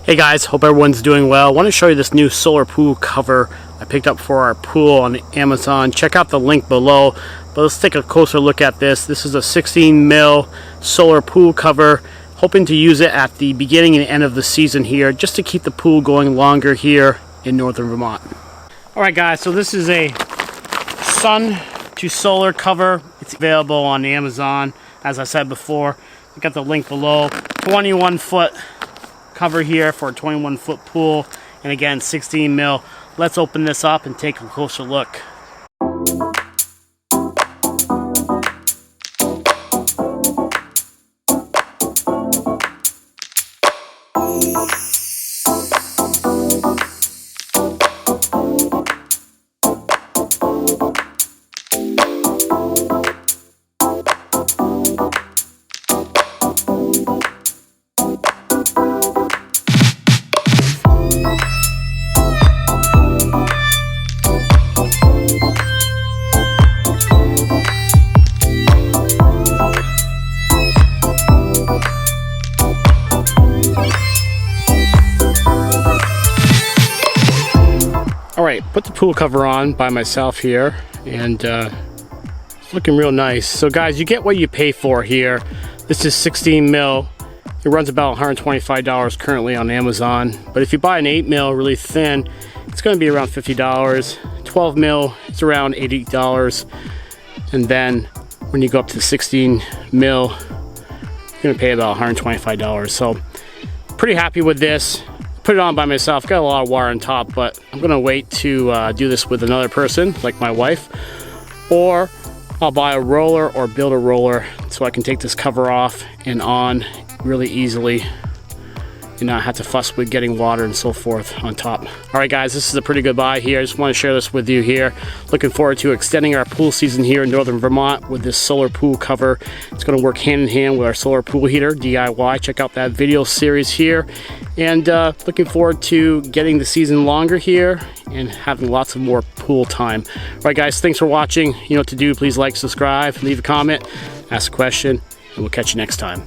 Hey guys, hope everyone's doing well. I want to show you this new solar pool cover I picked up for our pool on Amazon. Check out the link below. But let's take a closer look at this. This is a 16 mil solar pool cover. Hoping to use it at the beginning and end of the season here, just to keep the pool going longer here in northern Vermont. Alright guys, so this is a Sun2Solar cover. It's available on Amazon, as I said before. I got the link below. 21 foot cover here for a 21 foot pool, and again 16 mil. Let's open this up and take a closer look. Alright, put the pool cover on by myself here, and it's looking real nice. So guys, you get what you pay for here. This is 16 mil. It runs about $125 currently on Amazon. But if you buy an 8 mil really thin, it's going to be around $50. 12 mil, it's around $80. And then when you go up to 16 mil, you're going to pay about $125. So pretty happy with this. Put it on by myself. Got a lot of wire on top, but I'm gonna wait to do this with another person, like my wife, or I'll buy a roller or build a roller so I can take this cover off and on really easily and not have to fuss with getting water and so forth on top. All right guys, this is a pretty good buy here. I just want to share this with you here. Looking forward to extending our pool season here in northern Vermont with this solar pool cover. It's going to work hand in hand with our solar pool heater DIY. Check out that video series here, and looking forward to getting the season longer here and having lots of more pool time. All right guys, thanks for watching. You know what to do. Please like, subscribe, leave a comment, ask a question, and we'll catch you next time.